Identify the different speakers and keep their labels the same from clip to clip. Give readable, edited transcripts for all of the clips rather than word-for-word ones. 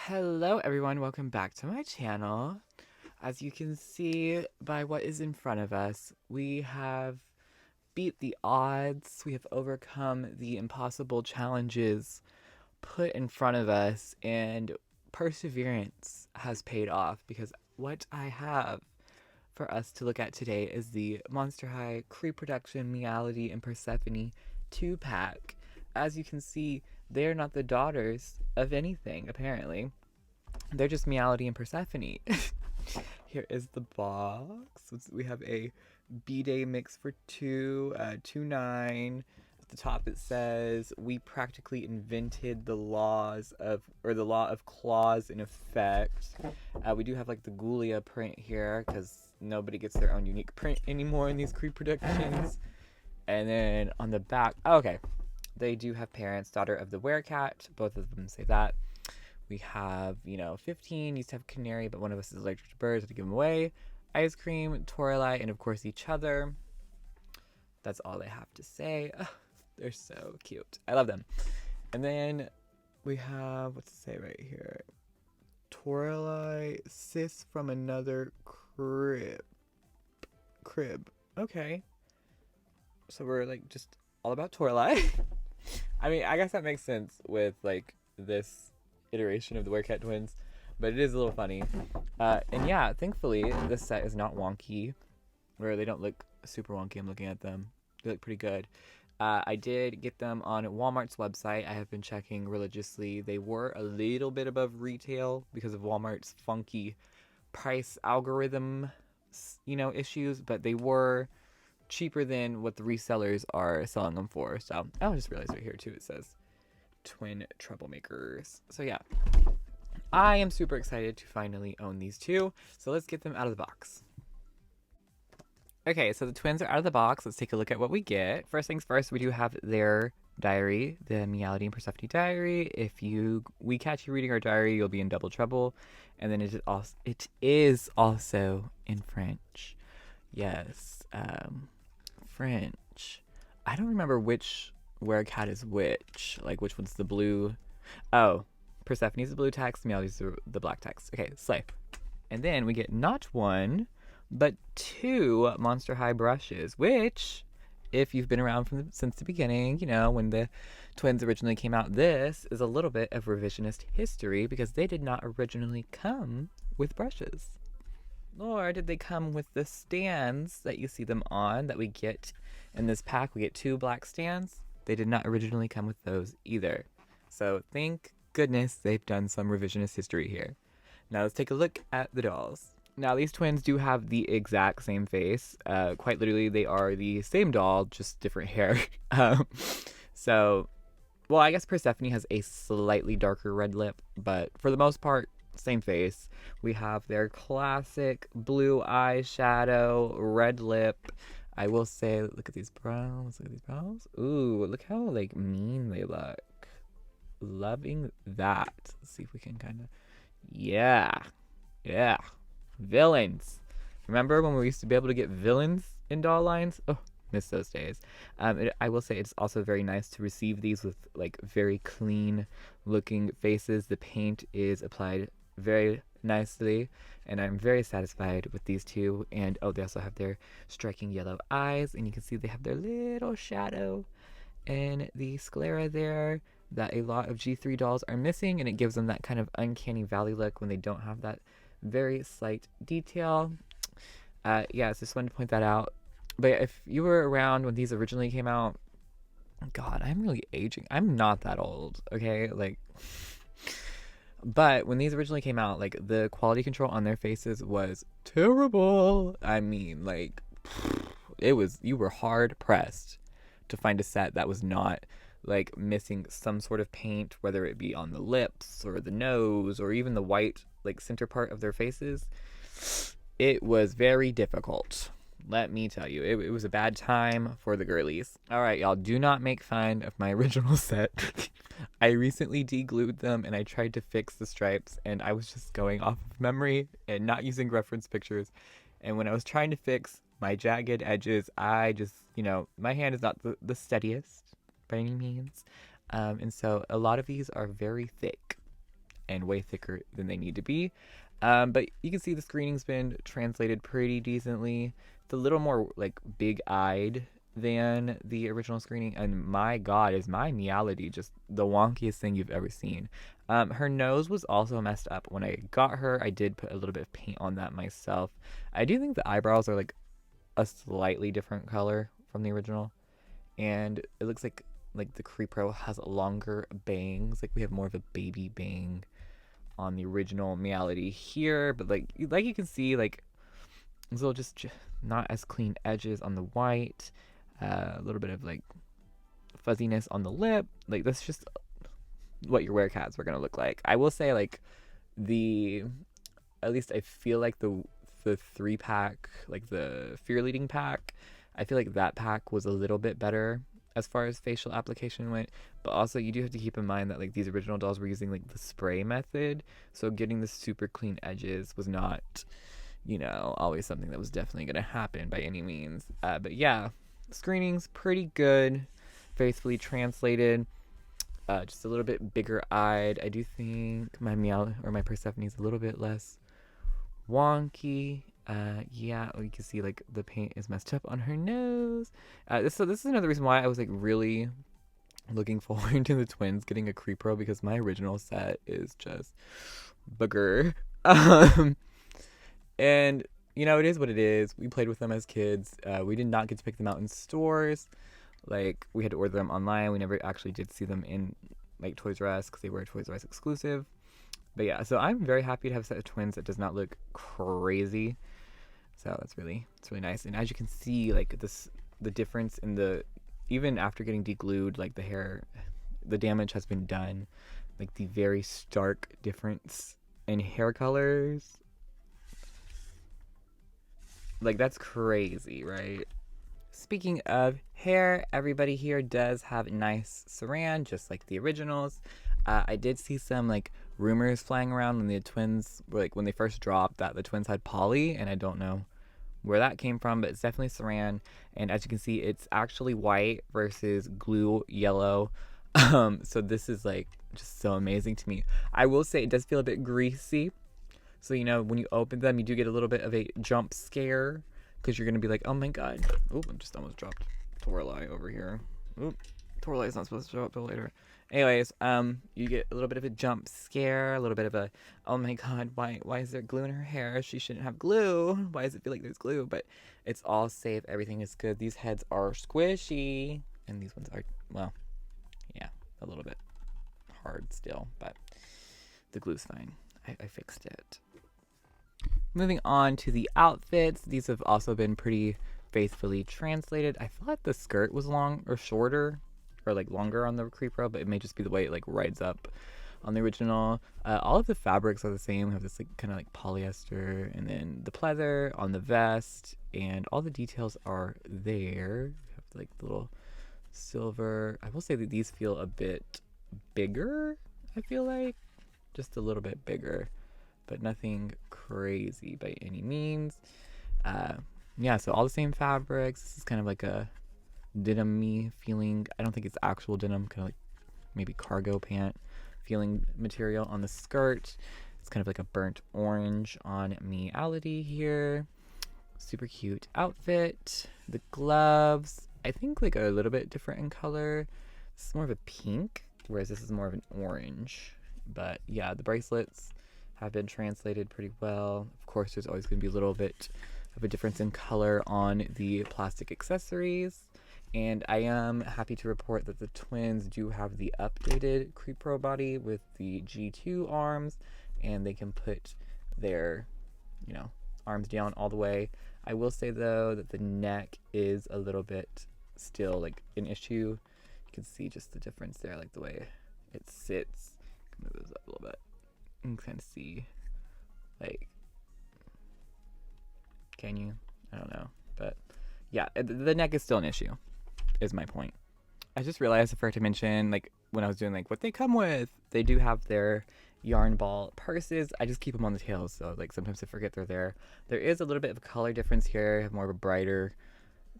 Speaker 1: Hello everyone, welcome back to my channel. As you can see by what is in front of us, we have beat the odds, we have overcome the impossible challenges put in front of us, and perseverance has paid off because what I have for us to look at today is the Monster High Creeproduction Meowlody and Purrsephone 2-pack. As you can see, they are not the daughters of anything, apparently. They're just Meowlody and Purrsephone. Here is the box. We have a B-Day mix for two, 2-9. At the top it says, we practically invented the law of clause in effect. We do have like the Ghoulia print here because nobody gets their own unique print anymore in these Creeproductions. And then on the back, okay, they do have parents, daughter of the Werecat. Both of them say that. We have, 15 used to have canary, but one of us is allergic to birds, so to give them away. Ice cream, Toralei, and of course each other. That's all they have to say. Ugh, they're so cute. I love them. And then we have, what's it say right here? Toralei, sis from another crib. Okay. So we're like just all about Toralei. I mean, I guess that makes sense with like this iteration of the Werecat twins, but it is a little funny. And yeah, thankfully this set is not wonky, or they don't look super wonky. I'm looking at them, they look pretty good. I did get them on Walmart's website. I have been checking religiously. They were a little bit above retail because of Walmart's funky price algorithm issues, but they were cheaper than what the resellers are selling them for. So I just realized right here too it says twin troublemakers. So yeah, I am super excited to finally own these two. So let's get them out of the box. Okay, so the twins are out of the box. Let's take a look at what we get. First things first, we do have their diary, the Meowlody and Purrsephone diary. If we catch you reading our diary, you'll be in double trouble. And then it is also in French. Yes, French. I don't remember which Werecat is which. Like, which one's the blue? Oh, Persephone's the blue text, Meowly's the black text. Okay, slay. And then we get not one, but two Monster High brushes, which, if you've been around since the beginning, when the twins originally came out, this is a little bit of revisionist history because they did not originally come with brushes. Nor did they come with the stands that you see them on that we get in this pack. We get two black stands. They did not originally come with those either. So thank goodness they've done some revisionist history here. Now let's take a look at the dolls. Now these twins do have the exact same face. Quite literally, they are the same doll, just different hair. Well, I guess Purrsephone has a slightly darker red lip, but for the most part, same face. We have their classic blue eyeshadow, red lip. I will say, look at these brows. Look at these brows. Ooh, look how like mean they look. Loving that. Let's see if we can kind of, yeah, villains. Remember when we used to be able to get villains in doll lines? Oh, miss those days. I will say it's also very nice to receive these with like very clean looking faces. The paint is applied very nicely, and I'm very satisfied with these two. And oh, they also have their striking yellow eyes, and you can see they have their little shadow and the sclera there that a lot of G3 dolls are missing, and it gives them that kind of uncanny valley look when they don't have that very slight detail. Yeah, so just wanted to point that out. But if you were around when these originally came out, God, I'm really aging. I'm not that old, okay? Like, but when these originally came out, like, the quality control on their faces was terrible. I mean, like, you were hard pressed to find a set that was not like missing some sort of paint, whether it be on the lips or the nose or even the white like center part of their faces. It was very difficult, let me tell you. It was a bad time for the girlies. All right, y'all, do not make fun of my original set. I recently de-glued them and I tried to fix the stripes, and I was just going off of memory and not using reference pictures. And when I was trying to fix my jagged edges, I just, my hand is not the steadiest by any means. And so a lot of these are very thick. and way thicker than they need to be. But you can see the screening's been translated pretty decently. It's a little more like big-eyed than the original screening, and my god, is my Meowlody just the wonkiest thing you've ever seen. Her nose was also messed up when I got her. I did put a little bit of paint on that myself. I do think the eyebrows are like a slightly different color from the original, and it looks like the Creepro has longer bangs. Like we have more of a baby bang on the original Meowlody here, but like you can see, like there's a little just not as clean edges on the white, a little bit of like fuzziness on the lip. Like that's just what your Werecats were gonna look like. I will say, like at least I feel like the 3-pack, like the Fear Leading pack, I feel like that pack was a little bit better as far as facial application went. But also you do have to keep in mind that like these original dolls were using like the spray method, so getting the super clean edges was not, you know, always something that was definitely gonna happen by any means. But yeah, screening's pretty good, faithfully translated. Just a little bit bigger eyed. I do think my my Purrsephone's a little bit less wonky. Yeah, you can see like the paint is messed up on her nose. So this is another reason why I was like really looking forward to the twins getting a Creepro, because my original set is just booger. And you know, it is what it is. We played with them as kids. We did not get to pick them out in stores. Like we had to order them online. We never actually did see them in like Toys R Us because they were a Toys R Us exclusive. But yeah, so I'm very happy to have a set of twins that does not look crazy. So it's really nice. And as you can see, like the difference in even after getting deglued, like the hair, the damage has been done. Like the very stark difference in hair colors. Like that's crazy, right? Speaking of hair, everybody here does have nice saran, just like the originals. I did see some like rumors flying around when the twins were like, when they first dropped, that the twins had poly, and I don't know where that came from, but it's definitely saran. And as you can see, it's actually white versus glue yellow. So this is like just so amazing to me. I will say it does feel a bit greasy. So, you know, when you open them, you do get a little bit of a jump scare, because you're going to be like, oh my god. Oop, I just almost dropped Torlai over here. Oop, Torlai's not supposed to show up till later. Anyways, you get a little bit of a jump scare, a little bit of a, oh my god, why is there glue in her hair? She shouldn't have glue. Why does it feel like there's glue? But it's all safe. Everything is good. These heads are squishy, and these ones are, well, yeah, a little bit hard still, but the glue's fine. I fixed it. Moving on to the outfits, these have also been pretty faithfully translated. I feel like the skirt was long or shorter, or like longer on the Creepro, but it may just be the way it like rides up on the original. All of the fabrics are the same. We have this like kind of like polyester, and then the pleather on the vest, and all the details are there. We have like the little silver. I will say that these feel a bit bigger. I feel like just a little bit bigger, but nothing crazy by any means. Yeah, so all the same fabrics. This is kind of like a denim-y feeling. I don't think it's actual denim, kind of like maybe cargo pant feeling material on the skirt. It's kind of like a burnt orange on Meowlody here. Super cute outfit. The gloves, I think like a little bit different in color. This is more of a pink, whereas this is more of an orange. But yeah, the bracelets have been translated pretty well. Of course, there's always going to be a little bit of a difference in color on the plastic accessories. And I am happy to report that the twins do have the updated Creepro body with the G2 arms, and they can put their, you know, arms down all the way. I will say though that the neck is a little bit still like an issue. You can see just the difference there, like the way it sits. Move this up a little bit. You can kind of see, like, can you? I don't know, but yeah, the neck is still an issue, is my point. I just realized I forgot to mention, like, when I was doing like what they come with, they do have their yarn ball purses. I just keep them on the tails, so like sometimes I forget they're there. There is a little bit of a color difference here. I have more of a brighter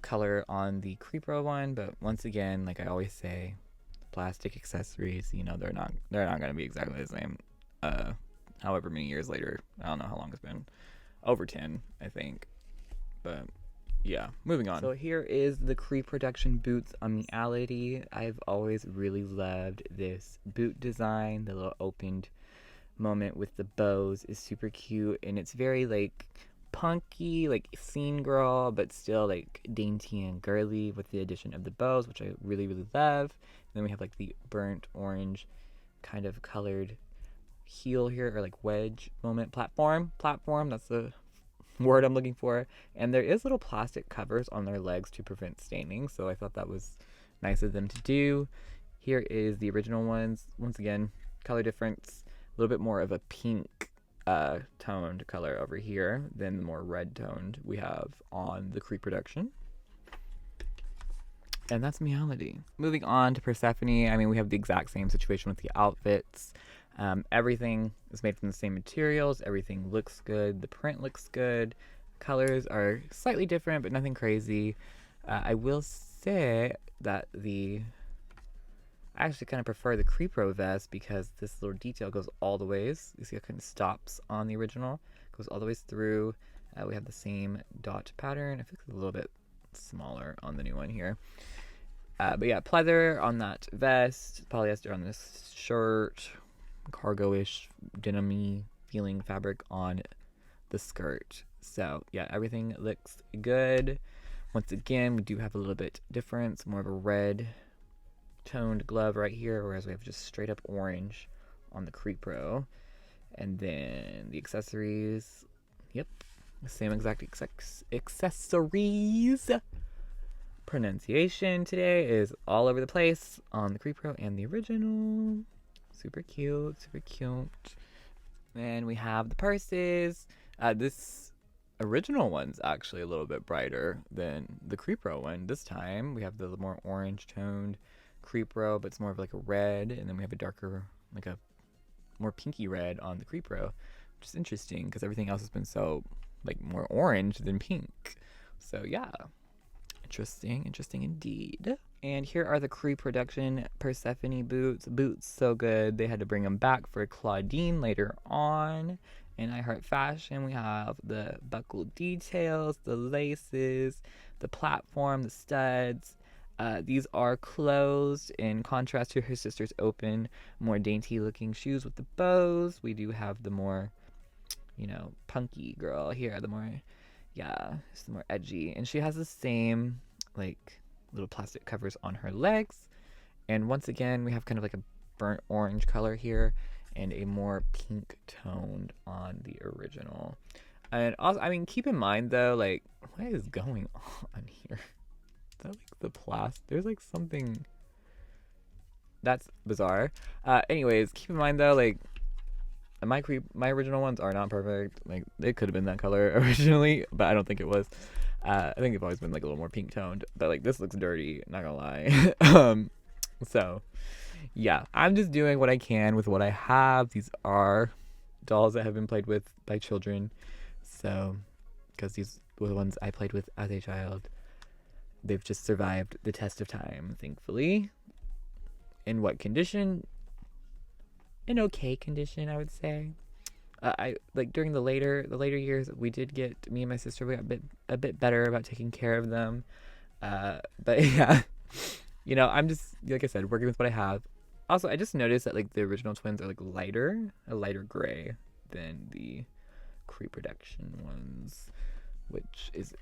Speaker 1: color on the Creepro one, but once again, like I always say, plastic accessories, you know, they're not going to be exactly the same. however many years later. I don't know how long it's been. Over 10, I think. But yeah, moving on. So here is the Creeproduction boots on Meowlody. I've always really loved this boot design. The little opened moment with the bows is super cute, and it's very like punky, like scene girl, but still like dainty and girly with the addition of the bows, which I really, really love. And then we have like the burnt orange kind of colored heel here, or like wedge moment platform, that's the word I'm looking for. And there is little plastic covers on their legs to prevent staining, so I thought that was nice of them to do. Here is the original ones. Once again, color difference, a little bit more of a pink toned color over here than the more red toned we have on the Creeproduction. And that's Meowlody. Moving on to Purrsephone, I mean, we have the exact same situation with the outfits. Everything is made from the same materials. Everything looks good. The print looks good. Colors are slightly different, but nothing crazy. I will say that I actually kind of prefer the Creepro vest because this little detail goes all the ways. You see how it kind of stops on the original. Goes all the ways through. We have the same dot pattern. I think it's a little bit smaller on the new one here. But yeah, pleather on that vest. Polyester on this shirt. Cargo-ish, denim-y feeling fabric on the skirt. So yeah, everything looks good. Once again, we do have a little bit difference, more of a red toned glove right here, whereas we have just straight up orange on the Creepro. And then the accessories, yep, the same exact accessories. Pronunciation today is all over the place on the Creepro and the original. Super cute, super cute. Then we have the purses. This original one's actually a little bit brighter than the Creepro one. This time we have the more orange toned Creepro, but it's more of like a red, and then we have a darker, like a more pinky red on the Creepro, which is interesting because everything else has been so like more orange than pink. So yeah, interesting indeed. And here are the Creeproduction Purrsephone boots. Boots so good. They had to bring them back for Claudine later on. In I Heart Fashion, we have the buckle details, the laces, the platform, the studs. These are closed in contrast to her sister's open, more dainty looking shoes with the bows. We do have the more, you know, punky girl here. The more, yeah, it's the more edgy. And she has the same, like, little plastic covers on her legs. And once again, we have kind of like a burnt orange color here and a more pink toned on the original. And also, I mean, keep in mind though, like, what is going on here? Is that like the plastic? There's like something that's bizarre. Anyways, keep in mind though, like, my original ones are not perfect. Like, they could have been that color originally, but I don't think it was. I think they've always been like a little more pink toned, but like this looks dirty, not gonna lie. So yeah, I'm just doing what I can with what I have. These are dolls that have been played with by children, so because these were the ones I played with as a child. They've just survived the test of time, thankfully. In what condition? In okay condition, I would say. I like during the later years, we did get, me and my sister, we got a bit better about taking care of them. But yeah, you know, I'm just, like I said, working with what I have. Also, I just noticed that like the original twins are like a lighter gray than the Creeproduction ones, which is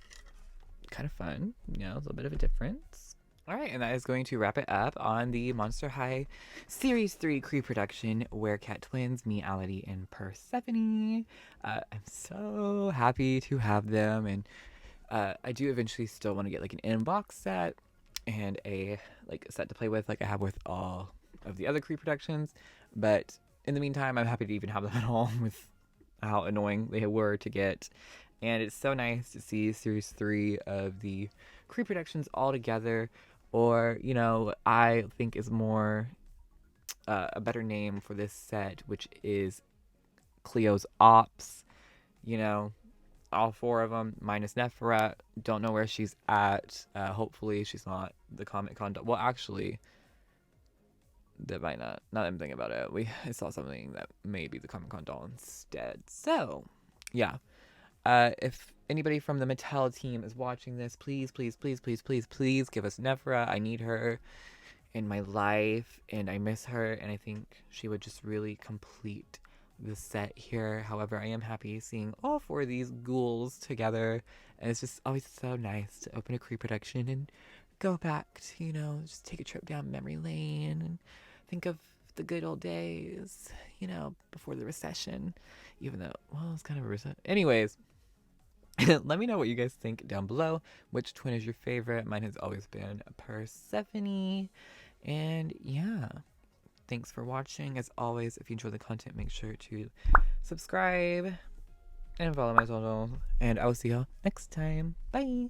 Speaker 1: kind of fun. You know, a little bit of a difference. All right, and that is going to wrap it up on the Monster High Series 3 Creeproduction Werecat twins, Meowlody and Purrsephone. I'm so happy to have them, and I do eventually still want to get like an inbox set and a set to play with, like I have with all of the other Creeproductions. But in the meantime, I'm happy to even have them at home with how annoying they were to get. And it's so nice to see Series 3 of the Creeproductions all together. Or, you know, I think is more a better name for this set, which is Cleo's Ops. You know, all four of them, minus Nephra. Don't know where she's at. Hopefully she's not the Comic Con. Well, actually, that might not. Now that I'm thinking about it, I saw something that may be the Comic-Con doll instead. So, yeah. If anybody from the Mattel team is watching this, please, please, please, please, please, please give us Nephra. I need her in my life, and I miss her, and I think she would just really complete the set here. However, I am happy seeing all four of these ghouls together, and it's just always so nice to open a Creeproduction and go back to, just take a trip down memory lane and think of the good old days, before the recession, even though, well, it's kind of a recession. Anyways, let me know what you guys think down below. Which twin is your favorite? Mine has always been Persephone. And yeah, thanks for watching. As always, if you enjoy the content, make sure to subscribe and follow my socials. And I will see y'all next time. Bye.